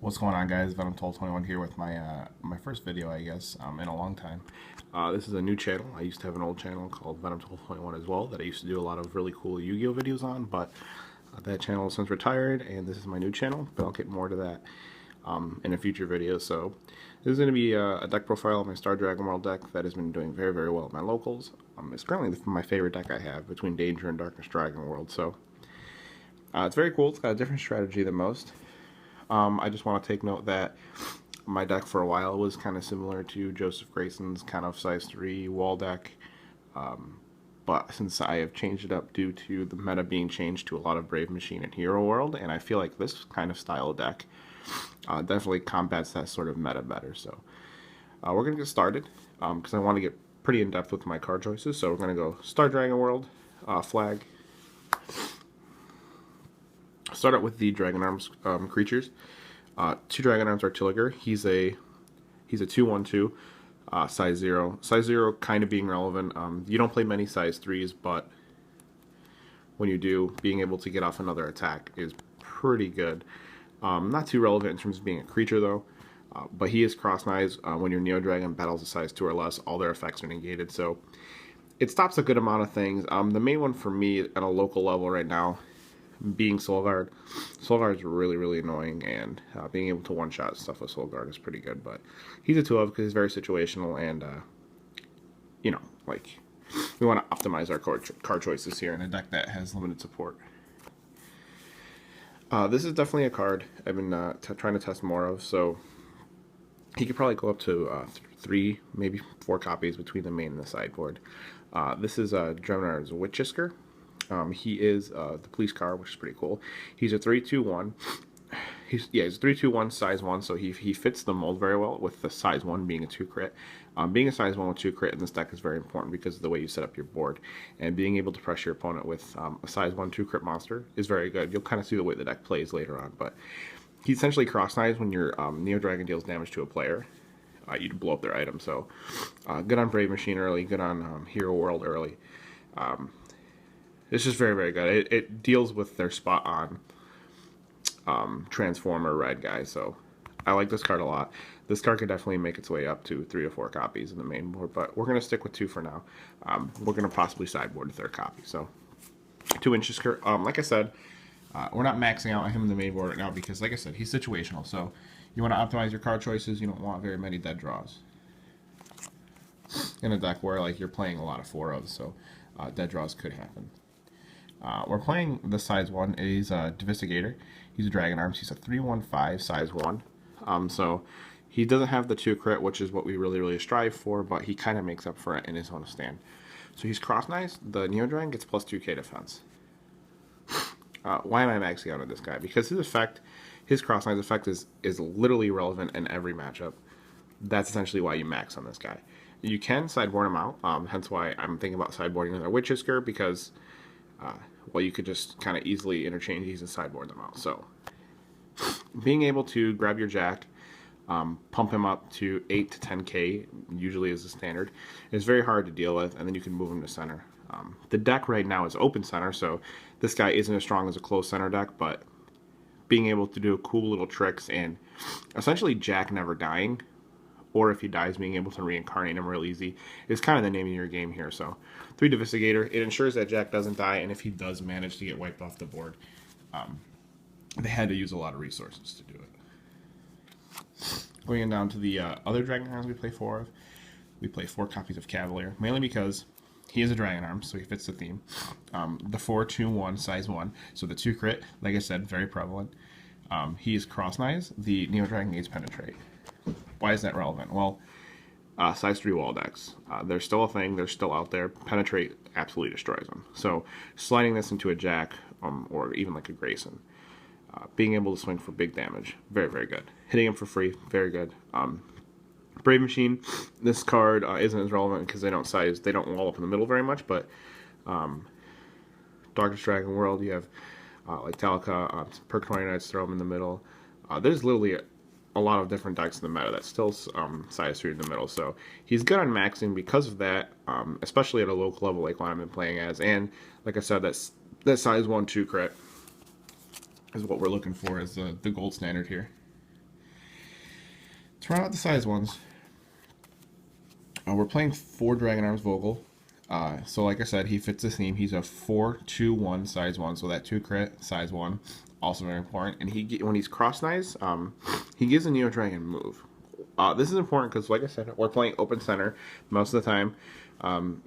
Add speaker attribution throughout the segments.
Speaker 1: What's going on, guys? Venom21 here with my first video, I guess, in a long time. This is a new channel. I used to have an old channel called Venom21 as well that I used to do a lot of really cool Yu-Gi-Oh videos on, but that channel has since retired, and this is my new channel. But I'll get more to that in a future video. So this is going to be a deck profile of my Star Dragon World deck that has been doing very, very well at my locals. It's currently my favorite deck I have between Danger and Darkness Dragon World. So it's very cool. It's got a different strategy than most. I just want to take note that my deck for a while was kind of similar to Joseph Grayson's kind of size 3 wall deck, but since I have changed it up due to the meta being changed to a lot of Brave Machine and Hero World, and I feel like this kind of style deck definitely combats that sort of meta better. So we're going to get started because I want to get pretty in-depth with my card choices. So we're going to go Star Dragon World, flag. Start out with the Dragon Arms creatures. 2 Dragon Arms Artillery. He's a 2/1/2, size 0. Size 0 kind of being relevant. You don't play many size 3s, but when you do, being able to get off another attack is pretty good. Not too relevant in terms of being a creature, though. But he is Cross-Knives. When your Neo Dragon battles a size 2 or less, all their effects are negated. So it stops a good amount of things. The main one for me at a local level right now being Soul Guard. Soul Guard is really, really annoying, and being able to one-shot stuff with Soul Guard is pretty good, but he's a 2-of because he's very situational, and, you know, like, we want to optimize our card choices here in a deck that has limited support. This is definitely a card I've been trying to test more of, so he could probably go up to 3, maybe 4 copies between the main and the sideboard. This is Dreminar's Witchisker. He is the police car, which is pretty cool. He's a 3/2/1. He's a 3/2/1 size 1, so he fits the mold very well with the size 1 being a 2 crit. Being a size 1 with 2 crit in this deck is very important because of the way you set up your board, and being able to pressure your opponent with a size 1 2 crit monster is very good. You'll kind of see the way the deck plays later on, but he essentially cross-knives when your Neo Dragon deals damage to a player. You blow up their item, so good on Brave Machine early, good on Hero World early. It's just very, very good. It deals with their spot on Transformer Red guy, so I like this card a lot. This card could definitely make its way up to 3 to 4 copies in the main board, but we're going to stick with 2 for now. We're going to possibly sideboard a 3rd copy. So 2 inches. Like I said, we're not maxing out him in the main board right now because, like I said, he's situational. So you want to optimize your card choices. You don't want very many dead draws in a deck where like you're playing a lot of 4-ofs, so dead draws could happen. We're playing the size 1. He's a Investigator. He's a Dragon Arms. He's a 3/1/5 size 1. So he doesn't have the 2 crit, which is what we really, really strive for, but he kind of makes up for it in his own stand. So he's Cross-Knives. The Neo Dragon gets plus 2k defense. Why am I maxing out on this guy? Because his effect, his Cross-Knives effect is literally relevant in every matchup. That's essentially why you max on this guy. You can sideboard him out, hence why I'm thinking about sideboarding another Witchisker, because well, you could just kind of easily interchange these and sideboard them out. So being able to grab your Jack, pump him up to 8 to 10k, usually is the standard, is very hard to deal with, and then you can move him to center. The deck right now is open center, so this guy isn't as strong as a closed center deck, but being able to do cool little tricks and essentially Jack never dying, or if he dies, being able to reincarnate him real easy is kind of the name of your game here. So 3 Investigator, it ensures that Jack doesn't die, and if he does manage to get wiped off the board, they had to use a lot of resources to do it. Going down to the other Dragon Arms we play 4 of, we play 4 copies of Cavalier, mainly because he is a Dragon Arm, so he fits the theme. The 4/2/1 size 1, so the 2 crit, like I said, very prevalent. He is Cross-Knives. The Neo Dragon gains Penetrate. Why is that relevant? Well, size 3 wall decks. They're still a thing. They're still out there. Penetrate absolutely destroys them. So sliding this into a Jack or even like a Grayson, being able to swing for big damage, very, very good. Hitting him for free, very good. Brave Machine, this card isn't as relevant because they don't wall up in the middle very much, but Darkest Dragon World, you have like Talika, Purgatory Knights, throw them in the middle. There's literally a lot of different decks in the meta that's still size 3 in the middle, so he's good on maxing because of that, especially at a local level like what I've been playing as, and like I said, that size 1 2 crit is what we're looking for as the gold standard here. To round out the size ones, we're playing 4 Dragon Arms Vogel. So like I said, he fits the theme. He's a 4-2-1 size 1, so that 2 crit size 1, also very important. And when he's cross knives, he gives a Neo Dragon move. This is important because, like I said, we're playing open center most of the time.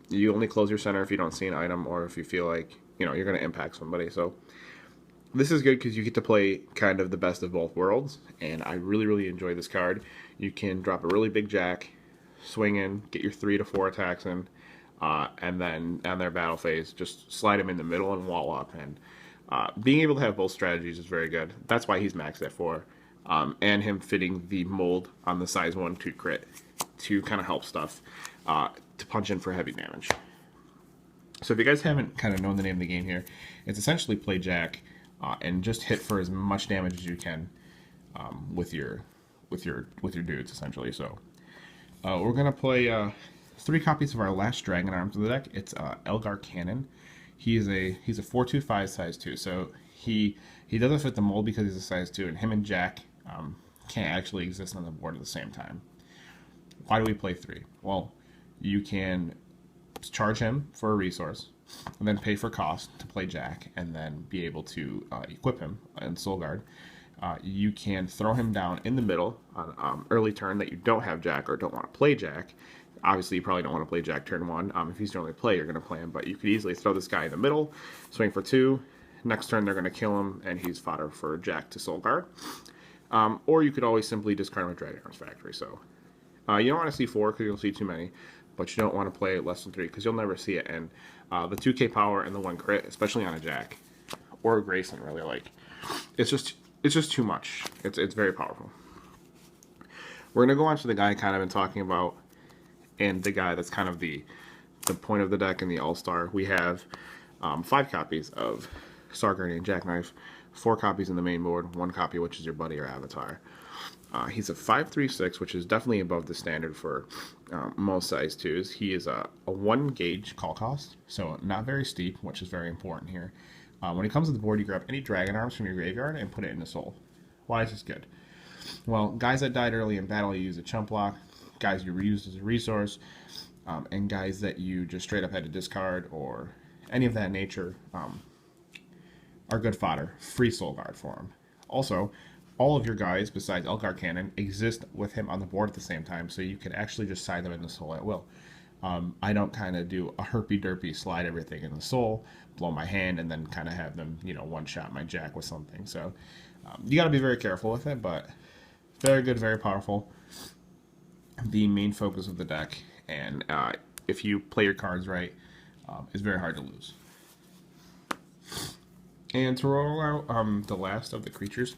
Speaker 1: You only close your center if you don't see an item or if you feel like you're going to impact somebody. So this is good because you get to play kind of the best of both worlds, and I really enjoy this card. You can drop a really big jack, swing in, get your 3 to 4 attacks in, and then on their battle phase, just slide him in the middle and wall up. And being able to have both strategies is very good. That's why he's maxed at 4. And him fitting the mold on the size 1 2 crit to kind of help stuff to punch in for heavy damage. So if you guys haven't kind of known the name of the game here, it's essentially play jack and just hit for as much damage as you can with your dudes essentially. So we're gonna play 3 copies of our last Dragon Arms in the deck. It's Elgar Cannon. He's a 4/2/5 size 2, so he doesn't fit the mold because he's a size 2, and him and Jack can't actually exist on the board at the same time. Why do we play 3? Well, you can charge him for a resource, and then pay for cost to play Jack, and then be able to equip him in Soul Guard. You can throw him down in the middle on early turn that you don't have Jack or don't want to play Jack. Obviously, you probably don't want to play Jack turn 1. If he's your only play, you're going to play him, but you could easily throw this guy in the middle, swing for 2. Next turn, they're going to kill him, and he's fodder for Jack to Soul Guard. Or you could always simply discard him with Dragon Arms Factory. So you don't want to see 4 because you'll see too many, but you don't want to play less than 3 because you'll never see it. And the 2k power and the 1 crit, especially on a Jack or a Grayson, really, like it's just too much. It's very powerful. We're going to go on to the guy I kind of been talking about, and the guy that's kind of the point of the deck and the all-star. We have 5 copies of Star Guardian Jackknife, 4 copies in the main board, 1 copy which is your buddy or avatar. He's a 5/3/6, which is definitely above the standard for most size 2s. He is a 1 gauge call cost, so not very steep, which is very important here. When he comes to the board, you grab any Dragon Arms from your graveyard and put it into Soul. Why is this good? Well, guys that died early in battle, you use a chump block. Guys you reused as a resource, and guys that you just straight up had to discard or any of that nature are good fodder. Free Soul Guard for him. Also, all of your guys besides Elgar Cannon exist with him on the board at the same time, so you can actually just side them into Soul at will. I don't kind of do a herpy-derpy slide everything in the Soul, blow my hand, and then kind of have them, one-shot my Jack with something. So you got to be very careful with it, but very good, very powerful. The main focus of the deck, and if you play your cards right, it's very hard to lose. And to roll out the last of the creatures,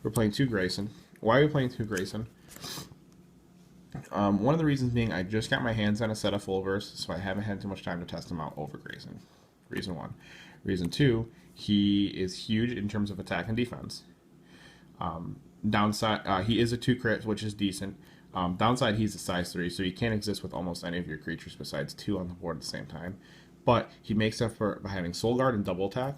Speaker 1: we're playing 2 Grayson. Why are we playing 2 Grayson? One of the reasons being I just got my hands on a set of full verse, so I haven't had too much time to test them out over Grayson. Reason 1. Reason 2, he is huge in terms of attack and defense. Downside, he is a 2 crit, which is decent. Downside, he's a size 3, so he can't exist with almost any of your creatures besides 2 on the board at the same time. But he makes up for by having Soul Guard and double attack.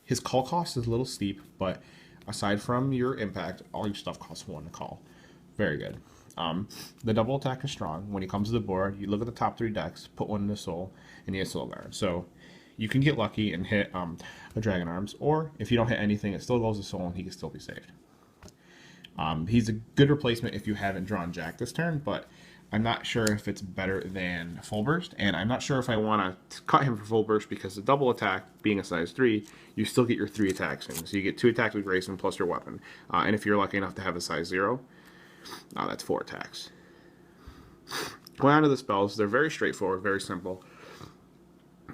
Speaker 1: His call cost is a little steep, but aside from your impact, all your stuff costs 1 to call. Very good. The double attack is strong. When he comes to the board, you look at the top 3 decks, put 1 into Soul, and he has Soul Guard. So you can get lucky and hit a Dragon Arms, or if you don't hit anything, it still goes to Soul and he can still be saved. He's a good replacement if you haven't drawn Jack this turn, but I'm not sure if it's better than Full Burst, and I'm not sure if I want to cut him for Full Burst because the double attack, being a size 3, you still get your 3 attacks in. So you get 2 attacks with Grayson plus your weapon. And if you're lucky enough to have a size 0, that's 4 attacks. Going on to the spells, they're very straightforward, very simple.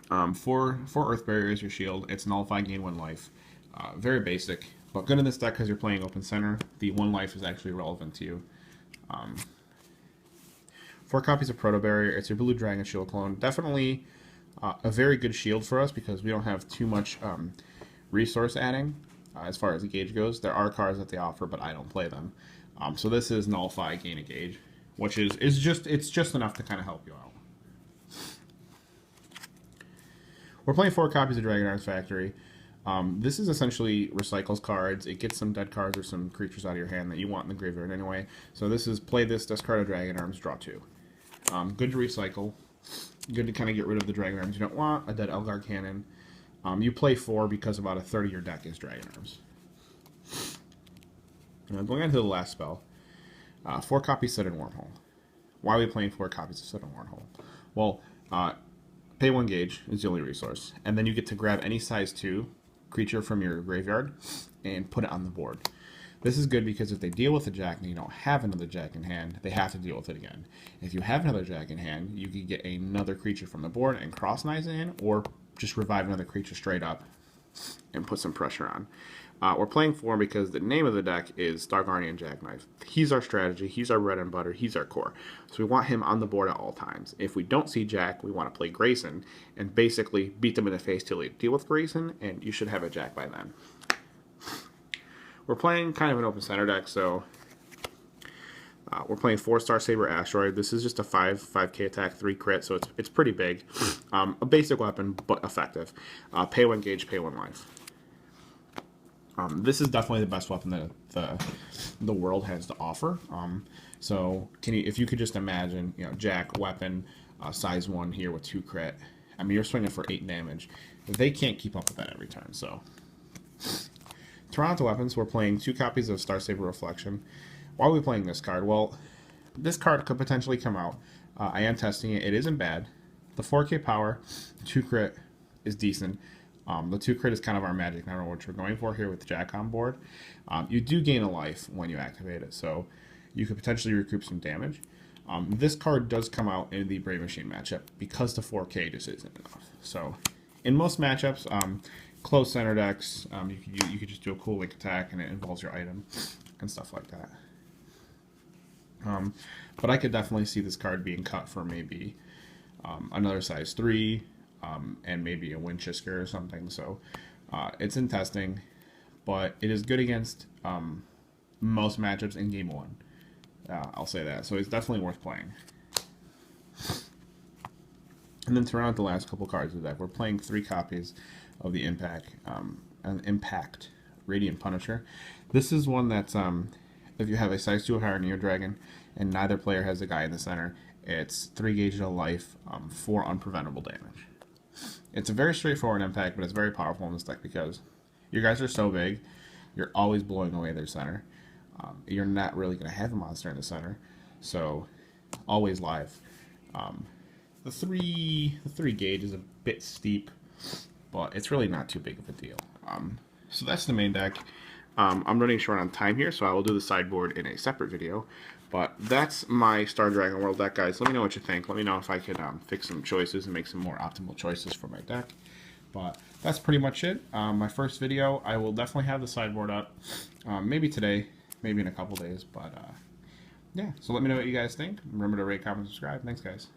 Speaker 1: 4 Earth Barrier is your shield. It's nullify, gain 1 life. Very basic, but good in this deck because you're playing open center. The 1 life is actually relevant to you. 4 copies of Proto Barrier. It's your blue dragon shield clone. Definitely a very good shield for us because we don't have too much resource adding as far as the gauge goes. There are cards that they offer, but I don't play them. So this is nullify, gain a gauge, which is just enough to kind of help you out. We're playing 4 copies of Dragon Arms Factory. This is essentially recycles cards. It gets some dead cards or some creatures out of your hand that you want in the graveyard anyway. So this is play this, discard a Dragon Arms, draw 2. Good to recycle. Good to kind of get rid of the Dragon Arms you don't want. A dead Elgar Cannon. You play 4 because about a third of your deck is Dragon Arms. Going on to the last spell. 4 copies Sudden Wormhole. Why are we playing 4 copies of Sudden Wormhole? Well, pay 1 gauge is the only resource. And then you get to grab any size 2 creature from your graveyard and put it on the board. This is good because if they deal with a Jack and you don't have another Jack in hand, they have to deal with it again. If you have another Jack in hand, you can get another creature from the board and cross knives it in, or just revive another creature straight up and put some pressure on. We're playing 4 because the name of the deck is Star Guardian Jackknife. He's our strategy, he's our bread and butter, he's our core. So we want him on the board at all times. If we don't see Jack, we want to play Grayson and basically beat them in the face till they deal with Grayson, and you should have a Jack by then. We're playing kind of an open center deck, so we're playing 4 Star Saber Asteroid. This is just a 5k attack, 3 crit, so it's pretty big. A basic weapon, but effective. Pay 1 gauge, pay 1 life. This is definitely the best weapon that the world has to offer. So if you could just imagine, Jack weapon, size 1 here with 2 crit. I mean, you're swinging for 8 damage. They can't keep up with that every turn. So Toronto weapons. We're playing 2 copies of Star Saber Reflection. Why are we playing this card? Well, this card could potentially come out. I am testing it. It isn't bad. The 4k power, 2 crit is decent. The 2 crit is kind of our magic number, which we're going for here with Jack on board. You do gain a life when you activate it, so you could potentially recoup some damage. This card does come out in the Brave Machine matchup because the 4k just isn't enough. So in most matchups, close center decks, you could just do a cool link attack and it involves your item and stuff like that. But I could definitely see this card being cut for maybe another size 3 and maybe a Winchester or something. So it's in testing, but it is good against most matchups in game 1. I'll say that. So it's definitely worth playing. And then to round out the last couple cards of the deck, we're playing 3 copies of the Impact Radiant Punisher. This is one that's if you have a size 2 or higher Neo Dragon and neither player has a guy in the center, it's 3 gauge of life, 4 unpreventable damage. It's a very straightforward impact, but it's very powerful in this deck because your guys are so big, you're always blowing away their center. You're not really going to have a monster in the center, so always live. The 3 gauge is a bit steep, but it's really not too big of a deal. So that's the main deck. I'm running short on time here, so I will do the sideboard in a separate video. But that's my Star Dragon World deck, guys. Let me know what you think. Let me know if I could fix some choices and make some more optimal choices for my deck. But that's pretty much it. My first video, I will definitely have the sideboard up. Maybe today, maybe in a couple days. But yeah, so let me know what you guys think. Remember to rate, comment, subscribe. Thanks, guys.